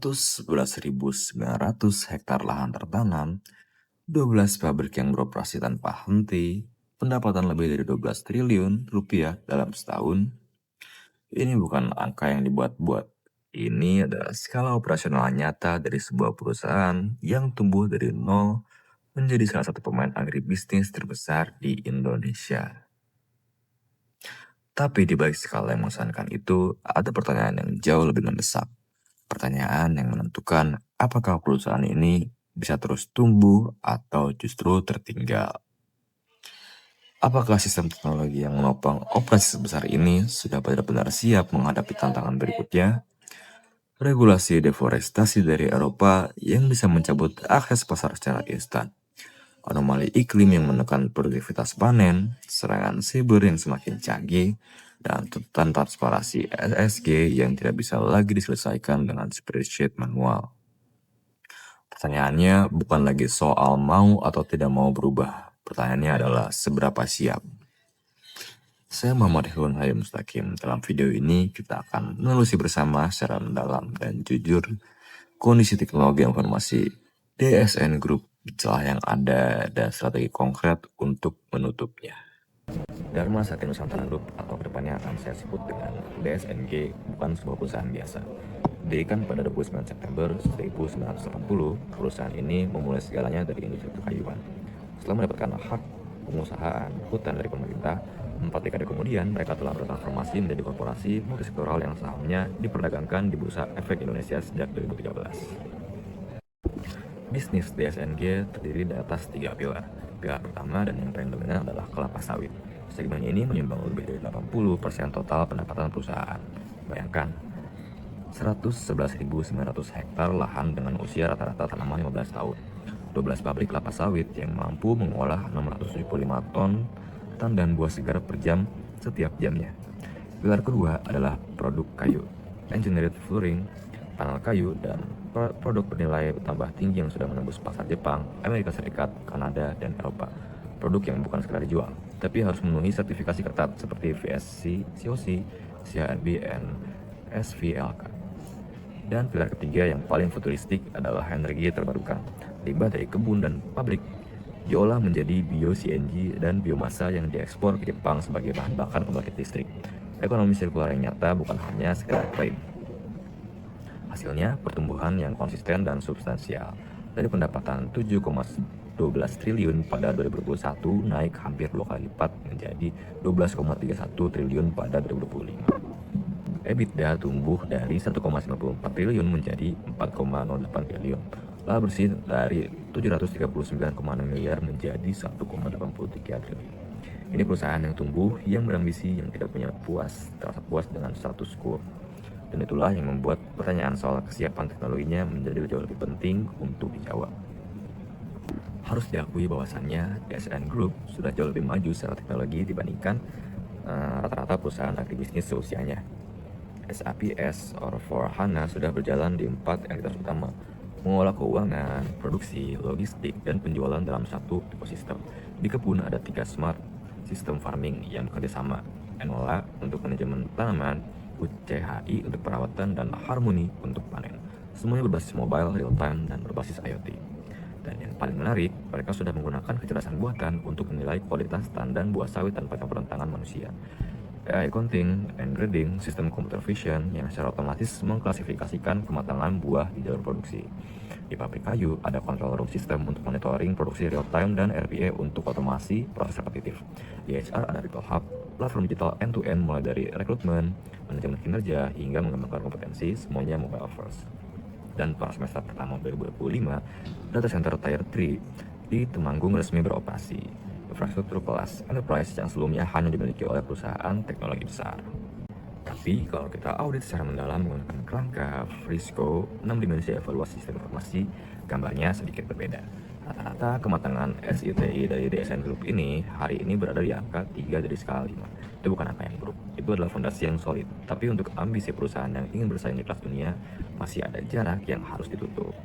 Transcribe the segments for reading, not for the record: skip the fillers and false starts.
111.900 hektar lahan tertanam, 12 pabrik yang beroperasi tanpa henti, pendapatan lebih dari 12 triliun rupiah dalam setahun. Ini bukan angka yang dibuat-buat. Ini adalah skala operasional nyata dari sebuah perusahaan yang tumbuh dari nol menjadi salah satu pemain agribisnis terbesar di Indonesia. Tapi di balik skala yang mengesankan itu, ada pertanyaan yang jauh lebih mendesak. Pertanyaan yang menentukan apakah perusahaan ini bisa terus tumbuh atau justru tertinggal. Apakah sistem teknologi yang menopang operasi sebesar ini sudah benar-benar siap menghadapi tantangan berikutnya? Regulasi deforestasi dari Eropa yang bisa mencabut akses pasar secara instan. Anomali iklim yang menekan produktivitas panen, serangan siber yang semakin canggih, dan tuntutan transparansi ESG yang tidak bisa lagi diselesaikan dengan spreadsheet manual. Pertanyaannya bukan lagi soal mau atau tidak mau berubah. Pertanyaannya adalah seberapa siap. Saya Muhammad Hilman Hayy Mustaqim. Dalam video ini kita akan menelusuri bersama secara mendalam dan jujur kondisi teknologi informasi DSN Group, celah yang ada dan strategi konkret untuk menutupnya. Dharma Sakti Nusantara Group atau kedepannya akan saya sebut dengan DSNG bukan sebuah perusahaan biasa. Didirikan pada 29 September 1980, perusahaan ini memulai segalanya dari industri perkayuan. Setelah mendapatkan hak pengusahaan hutan dari pemerintah, 4 dekade kemudian mereka telah bertransformasi menjadi korporasi multisektoral yang sahamnya diperdagangkan di Bursa Efek Indonesia sejak 2013. Bisnis DSNG terdiri dari atas 3 pilar. Pilar pertama dan yang paling dominan adalah kelapa sawit. Segmen ini menyumbang lebih dari 80% total pendapatan perusahaan. Bayangkan, 111.900 hektar lahan dengan usia rata-rata tanaman 15 tahun. 12 pabrik kelapa sawit yang mampu mengolah 675 ton dan buah segar per jam setiap jamnya. Pilar kedua adalah produk kayu, engineered flooring, panel kayu, dan produk bernilai tambah tinggi yang sudah menembus pasar Jepang, Amerika Serikat, Kanada, dan Eropa. Produk yang bukan sekadar dijual, tapi harus memenuhi sertifikasi ketat seperti VSC, COC, CIRB, dan SVLK. Dan pilar ketiga yang paling futuristik adalah energi terbarukan. Limbah dari kebun dan pabrik diolah menjadi bio-CNG dan biomasa yang diekspor ke Jepang sebagai bahan bakar pembangkit listrik. Ekonomi sirkular yang nyata bukan hanya sekedar klaim. Hasilnya pertumbuhan yang konsisten dan substansial. Dari pendapatan 7,12 triliun pada 2021 naik hampir 2 kali lipat menjadi 12,31 triliun pada 2025. EBITDA tumbuh dari 1,94 triliun menjadi 4,08 triliun. Laba bersih dari 739,6 miliar menjadi 1,83 triliun. Ini perusahaan yang tumbuh, yang berambisi, yang tidak punya terasa puas dengan status quo. Dan itulah yang membuat pertanyaan soal kesiapan teknologinya menjadi jauh lebih penting untuk dijawab. Harus diakui bahwasannya DSN Group sudah jauh lebih maju secara teknologi dibandingkan rata-rata perusahaan agribisnis seusianya. SAP S/4HANA sudah berjalan di 4 entitas utama, mengolah keuangan, produksi, logistik, dan penjualan dalam satu ekosistem. Di kebun ada 3 smart system farming yang bekerja sama, Enola untuk manajemen tanaman, UCHI untuk perawatan, dan Harmony untuk panen. Semuanya berbasis mobile, real time, dan berbasis IoT. Dan yang paling menarik, mereka sudah menggunakan kecerdasan buatan untuk menilai kualitas tandan buah sawit tanpa campuran tangan manusia. AI counting and grading, sistem computer vision yang secara otomatis mengklasifikasikan kematangan buah di jalur produksi. Di pabrik kayu, ada control room system untuk monitoring produksi real time dan RPA untuk otomasi proses repetitif. Di HR ada people hub, platform digital end-to-end mulai dari rekrutmen, manajemen kinerja, hingga mengembangkan kompetensi, semuanya mobile first. Dan pada semester pertama 2025, data center Tier 3 di Temanggung resmi beroperasi. Infrastruktur kelas enterprise yang sebelumnya hanya dimiliki oleh perusahaan teknologi besar. Tapi kalau kita audit secara mendalam menggunakan kerangka Frisco 6 dimensi evaluasi sistem informasi, gambarnya sedikit berbeda. Rata-rata kematangan SITI dari DSN Group ini hari ini berada di angka 3 dari skala 5. Itu bukan angka yang buruk, itu adalah fondasi yang solid. Tapi untuk ambisi perusahaan yang ingin bersaing di kelas dunia, masih ada jarak yang harus ditutup.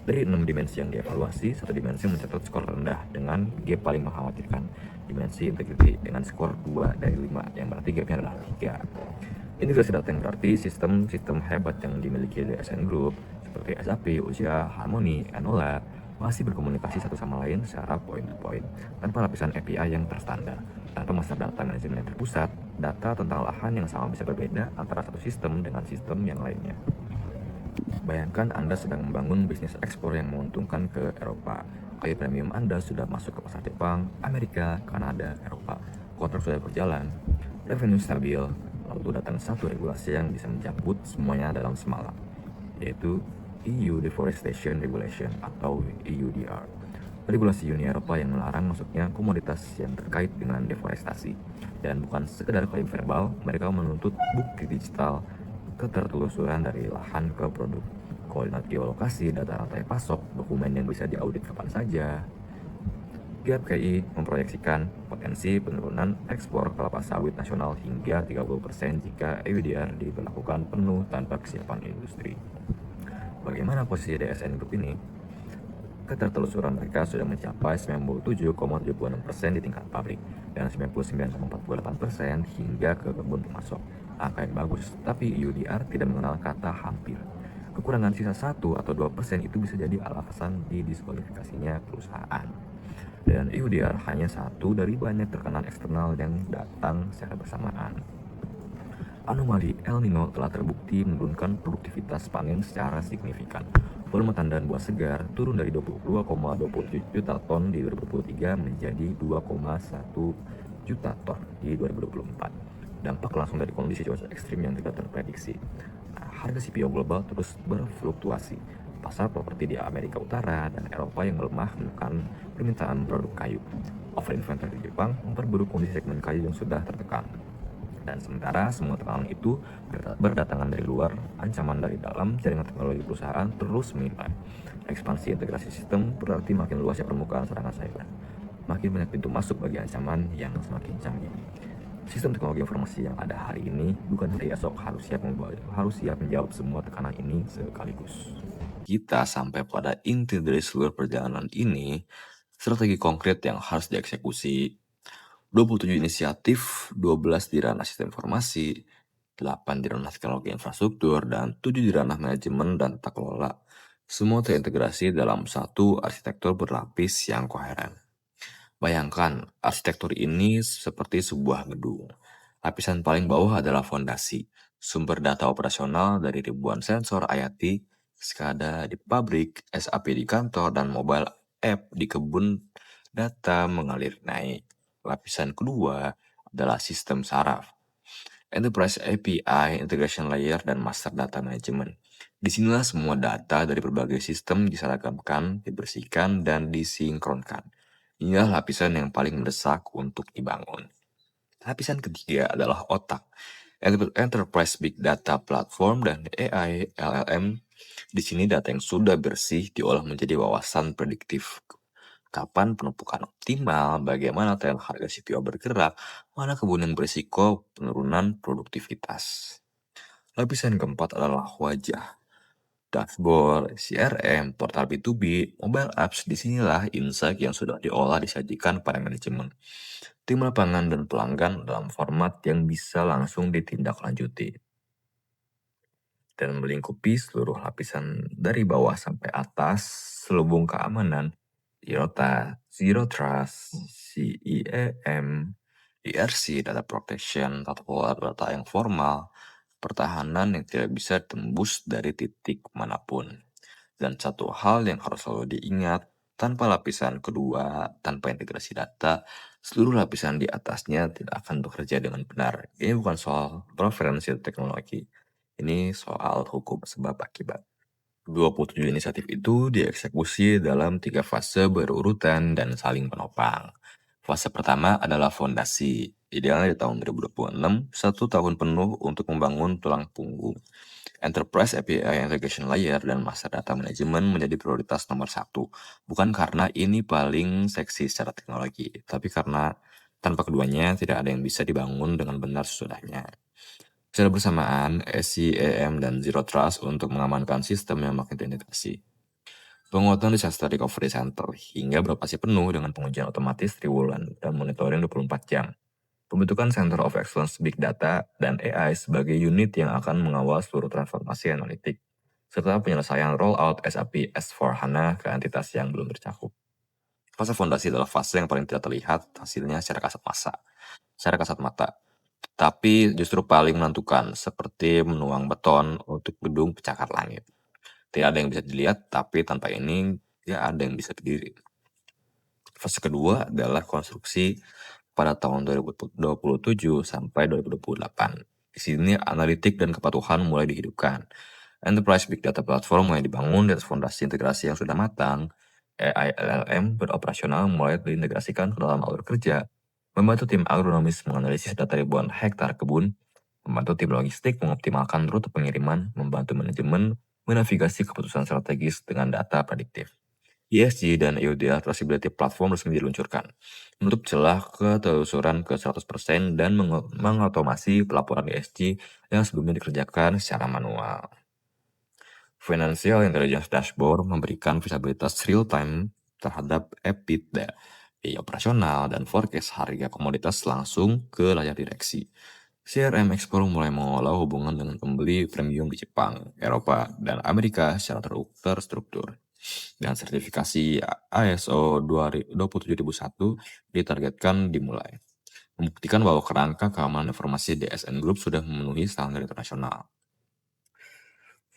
Dari 6 dimensi yang dievaluasi, satu dimensi mencatat skor rendah dengan gap paling mengkhawatirkan. Dimensi integrity dengan skor 2 dari 5, yang berarti gapnya adalah 3. Integrasi data yang berarti sistem hebat yang dimiliki DSN Group seperti SAP, Usia, Harmony, Enola, masih berkomunikasi satu sama lain secara point to point, tanpa lapisan API yang terstandar. Tanpa master data manajemen yang terpusat, data tentang lahan yang sama bisa berbeda antara satu sistem dengan sistem yang lainnya. Bayangkan Anda sedang membangun bisnis ekspor yang menguntungkan ke Eropa. Kayu premium Anda sudah masuk ke pasar Jepang, Amerika, Kanada, Eropa. Kontrak sudah berjalan, revenue stabil, lalu datang satu regulasi yang bisa mencabut semuanya dalam semalam, yaitu EU Deforestation Regulation atau EUDR. Regulasi Uni Eropa yang melarang masuknya komoditas yang terkait dengan deforestasi. Dan bukan sekedar klaim verbal, mereka menuntut bukti digital ketertelusuran dari lahan ke produk, koordinat geolokasi, data rantai pasok, dokumen yang bisa diaudit kapan saja. GAPKI memproyeksikan potensi penurunan ekspor kelapa sawit nasional hingga 30% jika EUDR diberlakukan penuh tanpa kesiapan industri. Bagaimana posisi DSN Group ini? Ketertelusuran mereka sudah mencapai 97,76% di tingkat pabrik dan 99,48% hingga ke kebun pemasok. Angka yang bagus, tapi UDR tidak mengenal kata hampir. Kekurangan sisa 1 atau 2% itu bisa jadi alasan didiskualifikasinya perusahaan. Dan UDR hanya satu dari banyak tekanan eksternal yang datang secara bersamaan. Anomali El Nino telah terbukti menurunkan produktivitas panen secara signifikan. Volume tandan buah segar turun dari 22,27 juta ton di 2023 menjadi 2,1 juta ton di 2024. Dampak langsung dari kondisi cuaca ekstrim yang tidak terprediksi. Harga CPO global terus berfluktuasi. Pasar properti di Amerika Utara dan Eropa yang melemah menekan permintaan produk kayu. Over inventory di Jepang memperburuk kondisi segmen kayu yang sudah tertekan. Dan sementara semua tekanan itu berdatangan dari luar, ancaman dari dalam, jaringan teknologi perusahaan terus meningkat. Ekspansi integrasi sistem berarti makin luasnya permukaan serangan cyber. Makin banyak pintu masuk bagi ancaman yang semakin canggih. Sistem teknologi informasi yang ada hari ini bukan dari esok harus siap menjawab semua tekanan ini sekaligus. Kita sampai pada inti dari seluruh perjalanan ini, strategi konkret yang harus dieksekusi. 27 inisiatif, 12 di ranah sistem informasi, 8 di ranah teknologi infrastruktur, dan 7 di ranah manajemen dan tata kelola. Semua terintegrasi dalam satu arsitektur berlapis yang koheren. Bayangkan, arsitektur ini seperti sebuah gedung. Lapisan paling bawah adalah fondasi, sumber data operasional dari ribuan sensor IoT, SCADA di pabrik, SAP di kantor, dan mobile app di kebun data mengalir naik. Lapisan kedua adalah sistem saraf, Enterprise API, Integration Layer, dan Master Data Management. Disinilah semua data dari berbagai sistem diseragamkan, dibersihkan, dan disinkronkan. Inilah lapisan yang paling mendesak untuk dibangun. Lapisan ketiga adalah otak, Enterprise Big Data Platform, dan AI LLM. Di sini data yang sudah bersih diolah menjadi wawasan prediktif. Kapan penumpukan optimal, bagaimana tren harga CPO bergerak, mana kebun yang berisiko penurunan produktivitas. Lapisan keempat adalah wajah, dashboard, CRM, portal B2B, mobile apps. Disinilah insight yang sudah diolah disajikan pada manajemen, tim lapangan, dan pelanggan dalam format yang bisa langsung ditindaklanjuti. Dan melingkupi seluruh lapisan dari bawah sampai atas, selubung keamanan, Zero Trust, CEAM, ERC, Data Protection, tata kelola data yang formal, pertahanan yang tidak bisa tembus dari titik manapun. Dan satu hal yang harus selalu diingat, tanpa lapisan kedua, tanpa integrasi data, seluruh lapisan di atasnya tidak akan bekerja dengan benar. Ini bukan soal preferensi teknologi, ini soal hukum sebab akibat. 27 inisiatif itu dieksekusi dalam 3 fase berurutan dan saling menopang. Fase pertama adalah fondasi, idealnya di tahun 2026, 1 tahun penuh untuk membangun tulang punggung. Enterprise API Integration Layer dan Master Data Management menjadi prioritas nomor 1. Bukan karena ini paling seksi secara teknologi, tapi karena tanpa keduanya tidak ada yang bisa dibangun dengan benar sesudahnya. Secara bersamaan, SCEM dan Zero Trust untuk mengamankan sistem yang makin terintegrasi. Penguatan Disaster Recovery Center hingga beroperasi penuh dengan pengujian otomatis triwulan dan monitoring 24 jam. Pembentukan Center of Excellence Big Data dan AI sebagai unit yang akan mengawal seluruh transformasi analitik. serta penyelesaian rollout SAP S/4HANA ke entitas yang belum tercakup. Fase fondasi adalah fase yang paling tidak terlihat hasilnya secara kasat mata, tapi justru paling menentukan, seperti menuang beton untuk gedung pencakar langit. Tidak ada yang bisa dilihat, tapi tanpa ini tidak ada yang bisa berdiri. Fase kedua adalah konstruksi pada tahun 2027 sampai 2028. Di sini analitik dan kepatuhan mulai dihidupkan. Enterprise Big Data Platform mulai dibangun di atas fondasi integrasi yang sudah matang. AI LLM beroperasional mulai diintegrasikan ke dalam alur kerja, membantu tim agronomis menganalisis data ribuan hektar kebun, membantu tim logistik mengoptimalkan rute pengiriman, membantu manajemen menavigasi keputusan strategis dengan data prediktif. ESG dan EUDR Traceability Platform resmi diluncurkan, menutup celah ketelusuran ke 100% dan mengotomasi pelaporan ESG yang sebelumnya dikerjakan secara manual. Financial Intelligence Dashboard memberikan visibilitas real-time terhadap EBITDA, biaya operasional, dan forecast harga komoditas langsung ke layar direksi. CRM Explorer mulai mengolah hubungan dengan pembeli premium di Jepang, Eropa, dan Amerika secara terstruktur. Dan sertifikasi ISO 27001 ditargetkan dimulai, membuktikan bahwa kerangka keamanan informasi DSN Group sudah memenuhi standar internasional.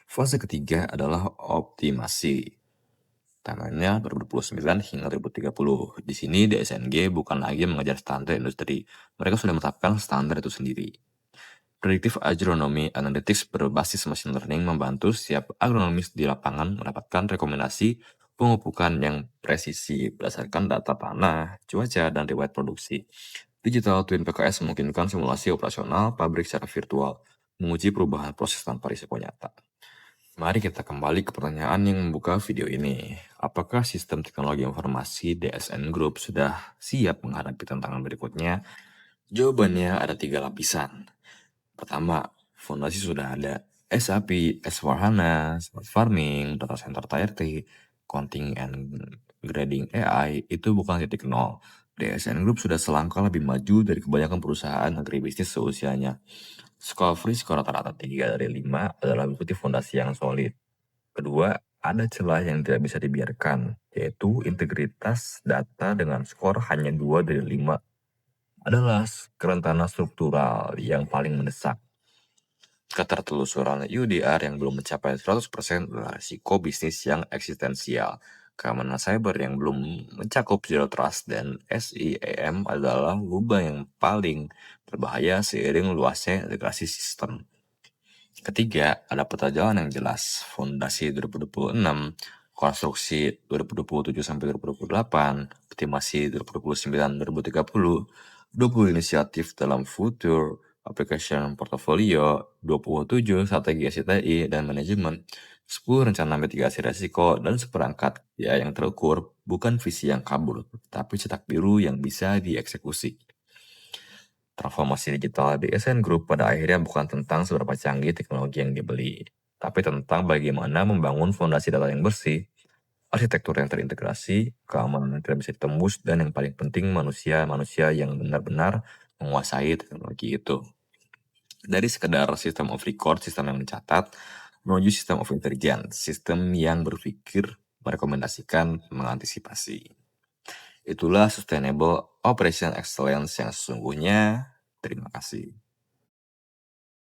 Fase ketiga adalah optimasi. Timeline-nya 2029 hingga 2030. Di sini DSNG bukan lagi mengejar standar industri, mereka sudah menetapkan standar itu sendiri. Predictive Agronomy Analytics berbasis machine learning membantu setiap agronomis di lapangan mendapatkan rekomendasi pemupukan yang presisi berdasarkan data tanah, cuaca, dan riwayat produksi. Digital Twin PKS memungkinkan simulasi operasional pabrik secara virtual, menguji perubahan proses tanpa risiko nyata. Mari kita kembali ke pertanyaan yang membuka video ini. Apakah sistem teknologi informasi DSN Group sudah siap menghadapi tantangan berikutnya? Jawabannya ada 3 lapisan. Pertama, fondasi sudah ada. SAP, S/4HANA, Smart Farming, Data Center Tier 3, Counting and Grading AI itu bukan titik nol. DSN Group sudah selangkah lebih maju dari kebanyakan perusahaan agribisnis seusianya. Skor free skor rata-rata 3 dari 5 adalah bukti fondasi yang solid. Kedua, ada celah yang tidak bisa dibiarkan, yaitu integritas data dengan skor hanya 2 dari 5 adalah kerentanan struktural yang paling mendesak. Ketertelusuran UDR yang belum mencapai 100% adalah risiko bisnis yang eksistensial. Keamanan cyber yang belum mencakup Zero Trust dan SIEM adalah lubang yang paling berbahaya seiring luasnya integrasi sistem. Ketiga, ada peta jalan yang jelas. Fondasi 2026, konstruksi 2027 sampai 2028, optimasi 2029-2030, 20 inisiatif dalam Future Application Portfolio, 27 strategi SCTI dan manajemen, 10 rencana mitigasi resiko, dan seperangkat ya yang terukur, bukan visi yang kabur, tapi cetak biru yang bisa dieksekusi. Transformasi digital DSN Group pada akhirnya bukan tentang seberapa canggih teknologi yang dibeli, tapi tentang bagaimana membangun fondasi data yang bersih, arsitektur yang terintegrasi, keamanan yang tidak bisa ditembus, dan yang paling penting manusia-manusia yang benar-benar menguasai teknologi itu. Dari sekedar sistem of record, sistem yang mencatat, menuju sistem of intelligence, sistem yang berpikir, merekomendasikan, mengantisipasi. Itulah Sustainable Operation Excellence yang sesungguhnya. Terima kasih.